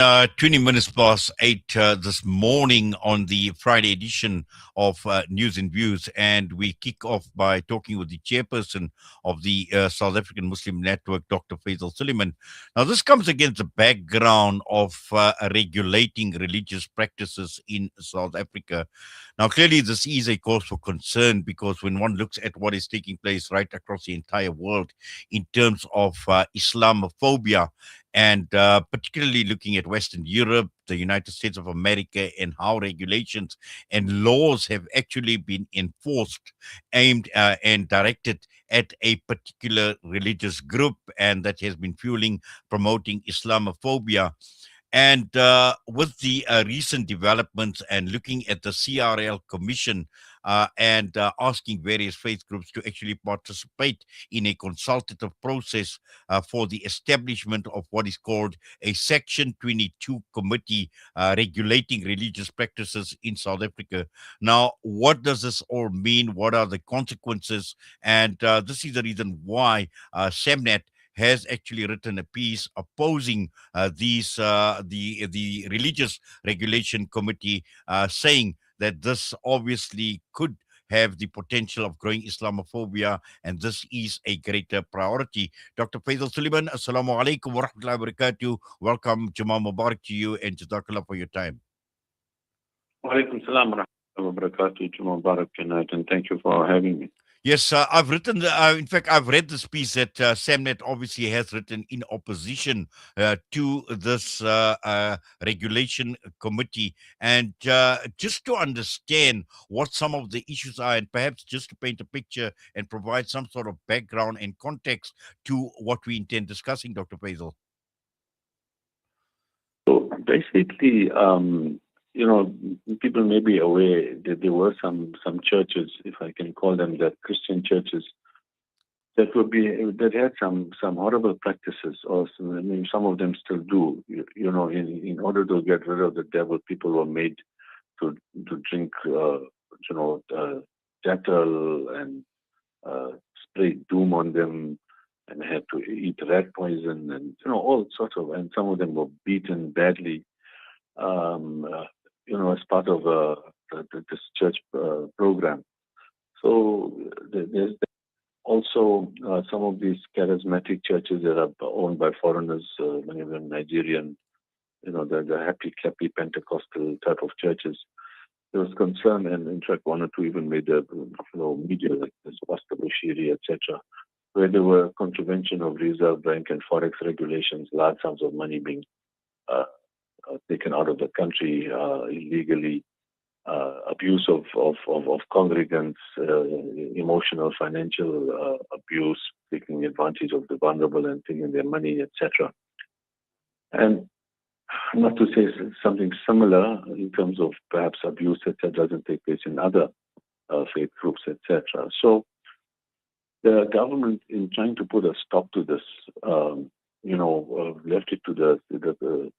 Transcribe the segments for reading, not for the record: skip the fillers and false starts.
20 minutes past 8 this morning on the Friday edition of News and Views. And we kick off by talking with the chairperson of the South African Muslim Network, Dr. Faisal Suliman. Now, this comes against the background of regulating religious practices in South Africa. Now, clearly, this is a cause for concern because when one looks at what is taking place right across the entire world in terms of Islamophobia, and particularly looking at Western Europe, the United States of America, and how regulations and laws have actually been enforced, aimed and directed at a particular religious group, and that has been fueling, promoting Islamophobia. And with the recent developments and looking at the CRL Commission and asking various faith groups to actually participate in a consultative process for the establishment of what is called a Section 22 committee regulating religious practices in South Africa. Now, what does this all mean? What are the consequences? And this is the reason why SAMNET has actually written a piece opposing the religious regulation committee, saying that this obviously could have the potential of growing Islamophobia, and this is a greater priority. Dr. Faisal Suliman, Assalamu alaikum wa rahmatullahi wa barakatuh. Welcome, Jummah Mubarak to you, and Jazakallah for your time. Wa alaikum salam wa rahmatullahi wa barakatuh. Jummah Mubarak and thank you for having me. Yes, I've written, in fact, I've read this piece that SAMNET obviously has written in opposition to this regulation committee. And just to understand what some of the issues are, and perhaps just to paint a picture and provide some sort of background and context to what we intend discussing, Dr. Faisal. So basically, people may be aware that there were some churches, if I can call them that, Christian churches, that had some horrible practices, or some of them still do. In order to get rid of the devil, people were made to drink, jackal and spray doom on them, and had to eat rat poison, and all sorts of, and some of them were beaten badly. As part of this church program. So there's also some of these charismatic churches that are owned by foreigners, many of them Nigerian, the happy, clappy Pentecostal type of churches. There was concern, and in fact, one or two even made the media, like this Pastor Bushiri, etc., where there were contravention of reserve bank and forex regulations, large sums of money being taken out of the country illegally, abuse of congregants, emotional, financial abuse, taking advantage of the vulnerable and taking their money, etc. And not to say something similar in terms of perhaps abuse, etc., doesn't take place in other faith groups, etc. So the government, in trying to put a stop to this, left it to the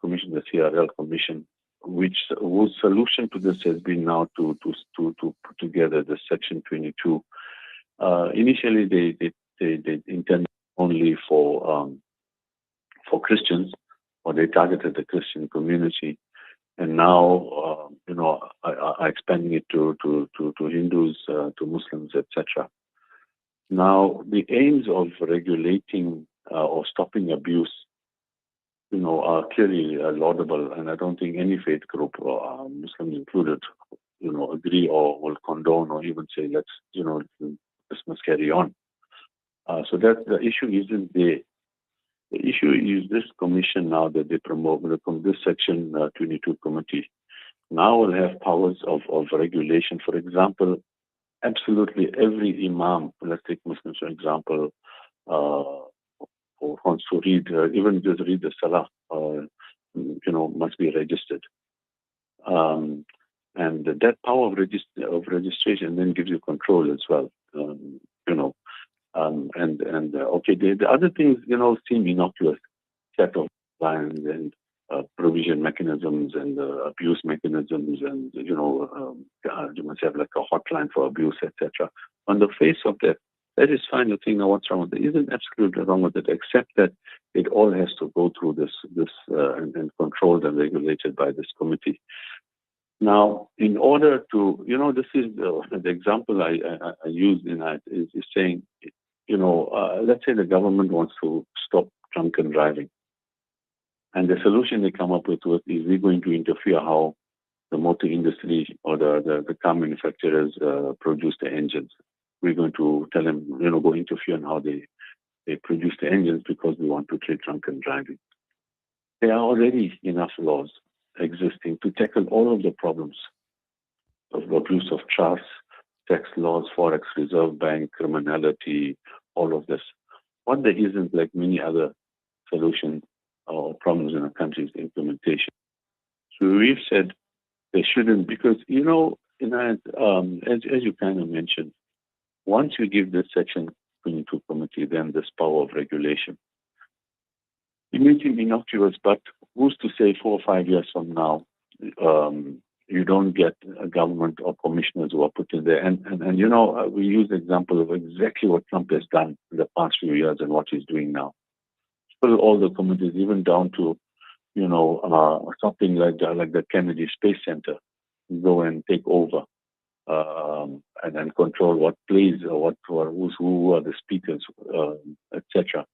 commission, the CRL commission, whose solution to this has been now to put together the Section 22. Initially, they intended only for Christians, or they targeted the Christian community, and now are expanding it to Hindus, to Muslims, etc. Now, the aims of regulating or stopping abuse, are clearly laudable, and I don't think any faith group, Muslims included, agree or will condone or even say, let's, this must carry on. So that the issue isn't there. The issue is this commission now that they promote, this Section 22 committee, now will have powers of regulation. For example, absolutely every imam, let's take Muslims for example, who wants to read, even just read the Salah, must be registered. And that power of registration then gives you control as well. The other things, seem innocuous, set of lines and provision mechanisms and abuse mechanisms, and you must have like a hotline for abuse, etc. On the face of that That is fine. You think, now what's wrong with it? Isn't absolutely wrong with it, except that it all has to go through this and controlled and regulated by this committee. Now, in order to, this is the example I used in that is saying, let's say the government wants to stop drunken driving. And the solution they come up with is we're going to interfere how the motor industry or the car manufacturers produce the engines. We're going to tell them, go interfere in how they produce the engines because we want to treat drunken driving. There are already enough laws existing to tackle all of the problems of abuse of trust, tax laws, forex reserve bank, criminality, all of this. What there isn't, like many other solutions or problems in a country, is implementation. So we've said they shouldn't, because, as you kind of mentioned, once you give this Section 22 committee then this power of regulation, it may seem innocuous, but who's to say 4 or 5 years from now, you don't get a government or commissioners who are put in there. And we use the example of exactly what Trump has done in the past few years and what he's doing now. Fill all the committees, even down to, something like the Kennedy Space Center, go and take over and then control what plays or who are the speakers, etc.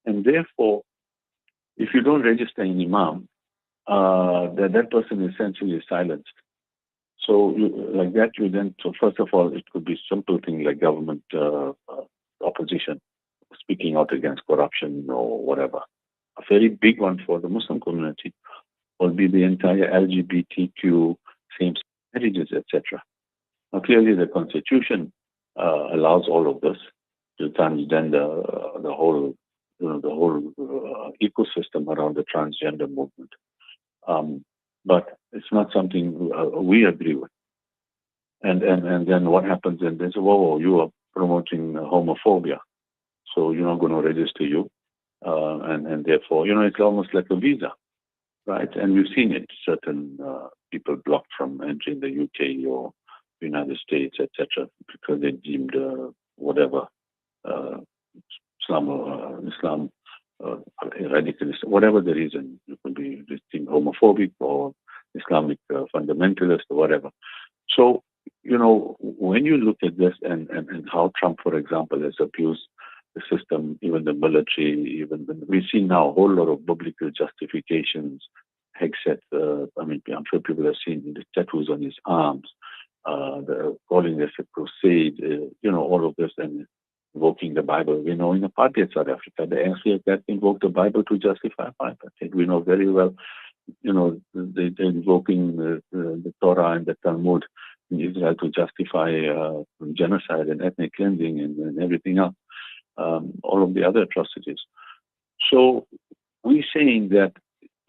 And therefore, if you don't register an imam, that person is essentially silenced. So first of all, it could be simple things like government opposition, speaking out against corruption or whatever. A very big one for the Muslim community will be the entire LGBTQ, same marriages, etc. Now, clearly, the Constitution allows all of this, to transgender the whole ecosystem around the transgender movement. But it's not something we agree with. And then what happens then? They say, whoa, you are promoting homophobia, so you're not going to register you. And therefore, it's almost like a visa, right? And we've seen it, certain people blocked from entering the UK or United States, etc., because they deemed Islam radicalist, whatever the reason. It could be deemed homophobic or Islamic fundamentalist or whatever. So, when you look at this and how Trump, for example, has abused the system, even the military, we see now a whole lot of biblical justifications. Hexet, I'm sure people have seen the tattoos on his arms, calling this a crusade, all of this, and invoking the Bible. We know in apartheid South Africa, they actually invoked the Bible to justify apartheid. We know very well, they're invoking the Torah and the Talmud in Israel to justify genocide and ethnic cleansing and everything else, all of the other atrocities. So we're saying that,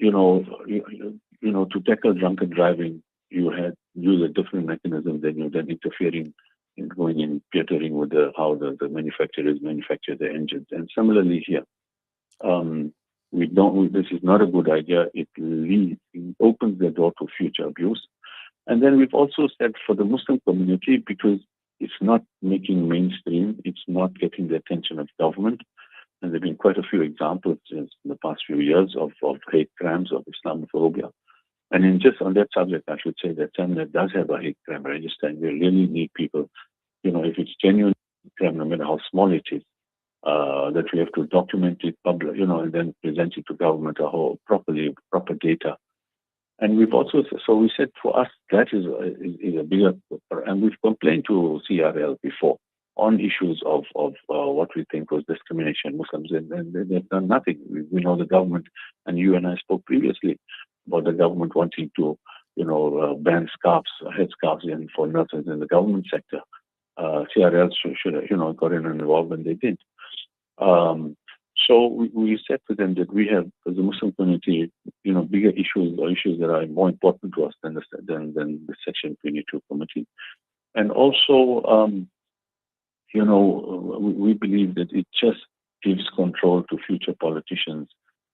to tackle drunken driving, you had use a different mechanism than interfering in going in catering with how the manufacturers manufacture the engines. And similarly here, this is not a good idea. It opens the door to future abuse. And then we've also said for the Muslim community, because it's not making mainstream, it's not getting the attention of government. And there have been quite a few examples in the past few years of hate crimes, of Islamophobia. And just on that subject, I should say that SAMNET does have a hate crime register, and we really need people, if it's genuine crime, no matter how small it is, that we have to document it, and then present it to government proper data. And we've also, so we said for us, that is a bigger, and we've complained to CRL before on issues of what we think was discrimination Muslims, and they've done nothing. We know the government, and you and I spoke previously about the government wanting to, ban headscarves for nurses in the government sector. CRL should have, got in and involved, and they did. So we said to them that we have, as a Muslim community, bigger issues or issues that are more important to us than the Section 22 committee. And also, we believe that it just gives control to future politicians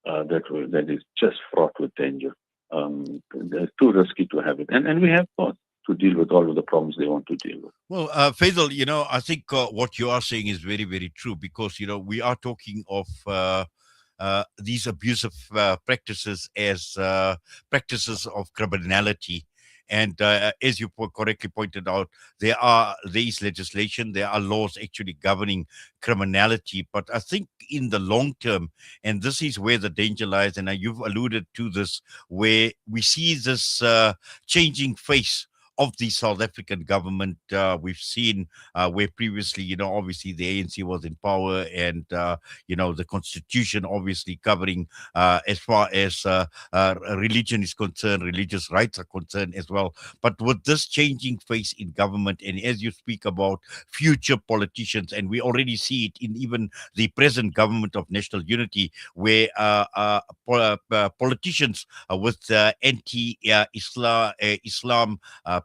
that is just fraught with danger. It's too risky to have it. And we have got deal with all of the problems they want to deal with. Well, Faisal, I think what you are saying is very, very true because, we are talking of these abusive practices as practices of criminality. And as you correctly pointed out, there is legislation, there are laws actually governing criminality. But I think in the long term, and this is where the danger lies, and you've alluded to this, where we see this changing face of the South African government. We've seen where previously, obviously the ANC was in power, and the constitution obviously covering as far as religion is concerned, religious rights are concerned as well. But with this changing face in government, and as you speak about future politicians, and we already see it in even the present government of national unity, where politicians with Islam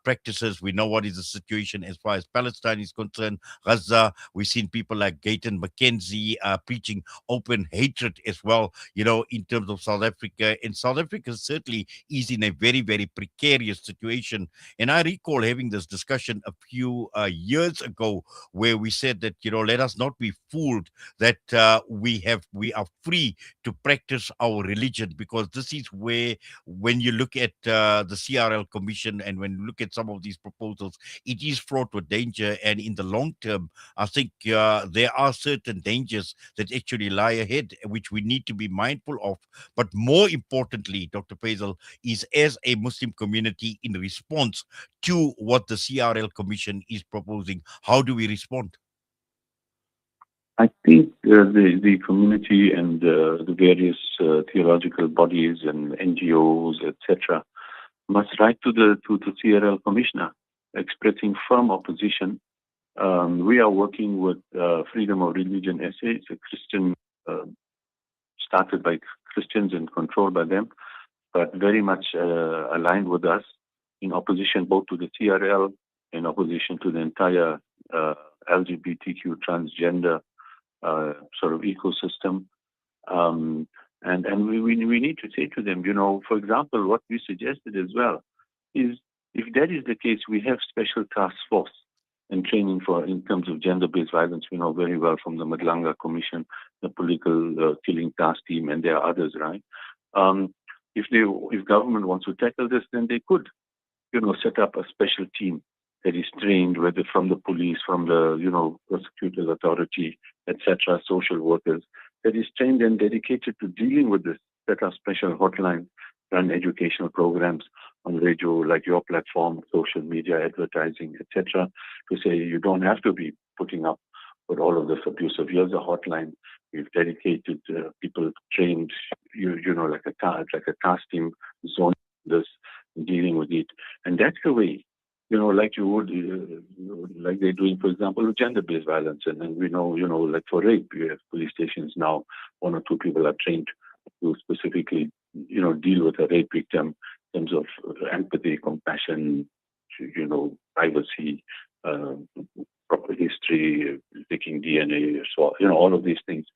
practices. We know what is the situation as far as Palestine is concerned, Gaza. We've seen people like Gayton McKenzie preaching open hatred as well, in terms of South Africa. And South Africa certainly is in a very, very precarious situation. And I recall having this discussion a few years ago where we said that, let us not be fooled that we are free to practice our religion, because this is where, when you look at the CRL Commission and when you look at some of these proposals, it is fraught with danger. And in the long term, I think there are certain dangers that actually lie ahead, which we need to be mindful of. But more importantly, Dr. Faisal, is as a Muslim community in response to what the CRL Commission is proposing, how do we respond? I think the community and the various theological bodies and NGOs, etc., must write to the CRL commissioner expressing firm opposition. We are working with Freedom of Religion SA. It's a Christian, started by Christians and controlled by them, but very much aligned with us, in opposition both to the CRL, in opposition to the entire LGBTQ transgender sort of ecosystem. And we need to say to them, for example, what we suggested as well is, if that is the case, we have special task force and training in terms of gender-based violence. We know very well from the Madlanga Commission, the political killing task team, and there are others, right? If government wants to tackle this, then they could, set up a special team that is trained, whether from the police, from the, prosecutor's authority, etc., social workers, that is trained and dedicated to dealing with this, set up special hotlines, run educational programs on radio, like your platform, social media, advertising, etc., to say you don't have to be putting up with all of this abuse. Here's a hotline. We've dedicated people trained, like a task team, zone this, dealing with it. And that's the way, like you would, like they're doing, for example, with gender-based violence. And then we know, like for rape, we have police stations now, 1 or 2 people are trained to specifically, deal with a rape victim in terms of empathy, compassion, privacy, proper history, taking DNA, so all of these things.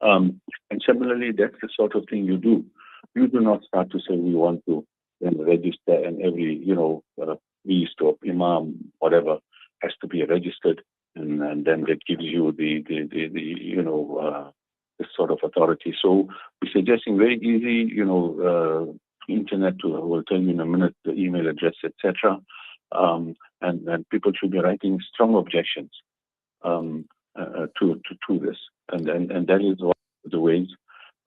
And similarly, that's the sort of thing you do. You do not start to say we want to then register, and every priest or imam, whatever, has to be registered, and then that gives you the this sort of authority. So we're suggesting very easy, internet will tell you in a minute the email address, etc. And people should be writing strong objections to this, and that is one of the ways.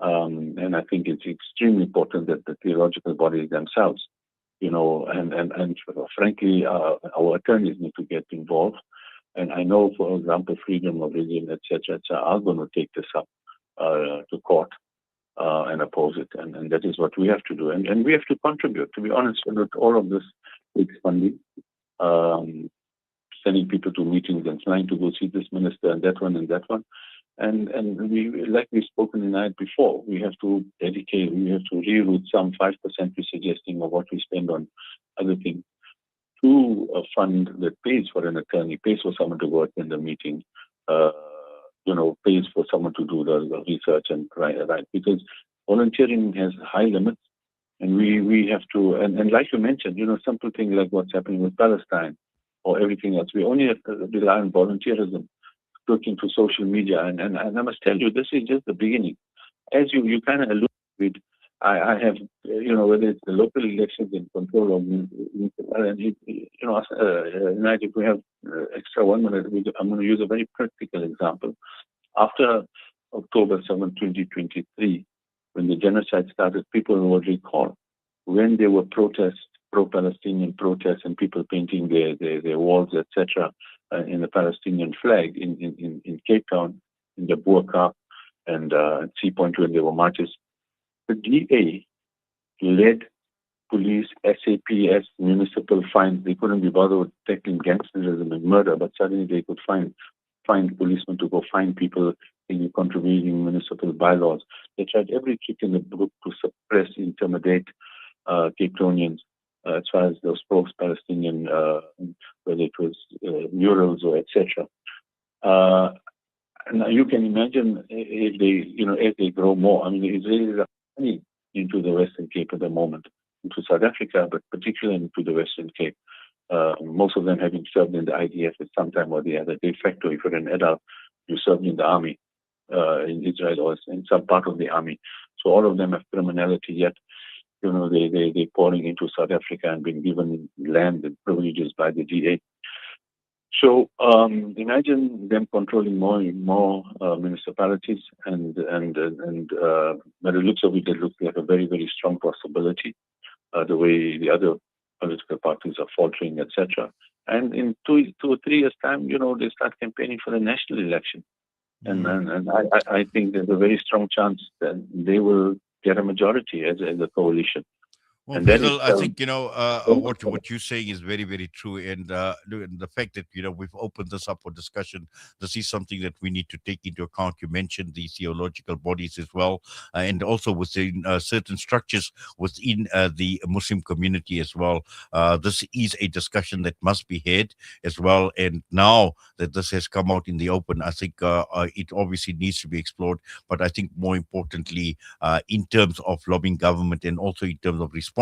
And I think it's extremely important that the theological bodies themselves, and frankly, our attorneys need to get involved. And I know, for example, Freedom of Religion, etc., are going to take this up to court and oppose it. And that is what we have to do. And we have to contribute. To be honest, all of this takes funding. Sending people to meetings and trying to go see this minister and that one and that one. And we, like we've spoken in night before, we have to dedicate, we have to reroute some 5% we're suggesting of what we spend on other things to a fund that pays for an attorney, pays for someone to go attend the meeting, pays for someone to do the research and write. Because volunteering has high limits. And we have to, and like you mentioned, simple things like what's happening with Palestine or everything else. We only have to rely on volunteerism, looking to social media. And I must tell you, this is just the beginning. As you kind of alluded to it, I have, whether it's the local elections in control of municipality, United, if we have extra 1 minute, I'm going to use a very practical example. After October 7, 2023, when the genocide started, people would recall when there were protests, pro-Palestinian protests, and people painting their walls, etc., in the Palestinian flag in Cape Town, in the Burqa and Sea Point, when there were marches. The DA led police, SAPS, municipal fines. They couldn't be bothered with tackling gangsterism and murder, but suddenly they could find policemen to go find people in contravening municipal bylaws. They tried every trick in the book to suppress, intimidate Cape Townians as far as those pro-Palestinian, whether it was murals or etc. And you can imagine if they, as they grow more. I mean, the Israelis are coming into the Western Cape at the moment, into South Africa, but particularly into the Western Cape. Most of them having served in the IDF at some time or the other. De facto, if you're an adult, you served in the army in Israel or in some part of the army. So all of them have criminality, yet they're pouring into South Africa and being given land and privileges by the DA. So imagine them controlling more municipalities, and by the looks of it looks like a very, very strong possibility. The way the other political parties are faltering, etc. And in two or 3 years' time, they start campaigning for the national election, and I think there's a very strong chance that they will get a majority as a coalition. Well, And then Faisal, I think what it's you're saying is very, very true, and the fact that we've opened this up for discussion, this is something that we need to take into account. You mentioned the theological bodies as well, and also within certain structures within the Muslim community as well. This is a discussion that must be had as well. And now that this has come out in the open, I think it obviously needs to be explored. But I think more importantly, in terms of lobbying government and also in terms of responding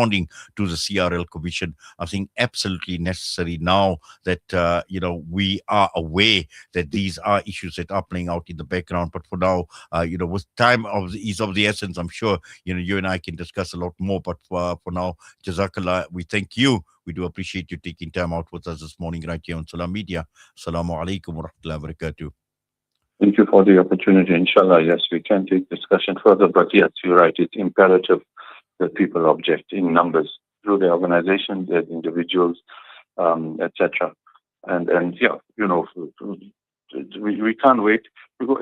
to the CRL Commission, I think absolutely necessary now that we are aware that these are issues that are playing out in the background. But for now, with time is of the essence, I'm sure you and I can discuss a lot more. But for now, Jazakallah, we thank you. We do appreciate you taking time out with us this morning right here on Salam Media. Assalamu alaikum wa rahmatullahi wa barakatuh. Thank you for the opportunity. Inshallah, yes, we can take discussion further, but yes, you're right. It's imperative that people object in numbers through their organizations, their individuals, etc. And yeah, we can't wait. Because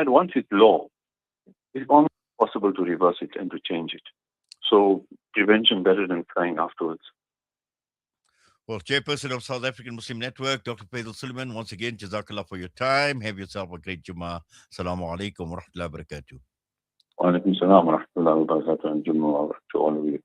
once it's law, it's almost possible to reverse it and to change it. So prevention better than crying afterwards. Well, Chairperson of South African Muslim Network, Dr. Faisal Suliman, once again, Jazakallah for your time. Have yourself a great Jummah. Assalamu alaikum wa rahmatullahi wa barakatuh. Wa alaikum salam wa rahmatullahi wa barakatuh, and Jummah to all of you.